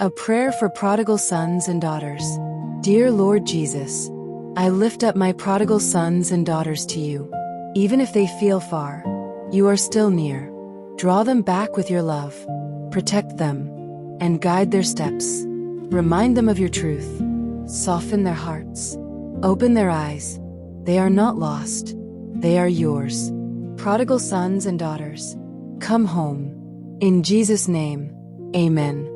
A prayer for prodigal sons and daughters. Dear Lord Jesus, I lift up my prodigal sons and daughters to you. Even if they feel far, you are still near. Draw them back with your love. Protect them and guide their steps. Remind them of your truth. Soften their hearts. Open their eyes. They are not lost. They are yours. Prodigal sons and daughters, come home. In Jesus' name, amen.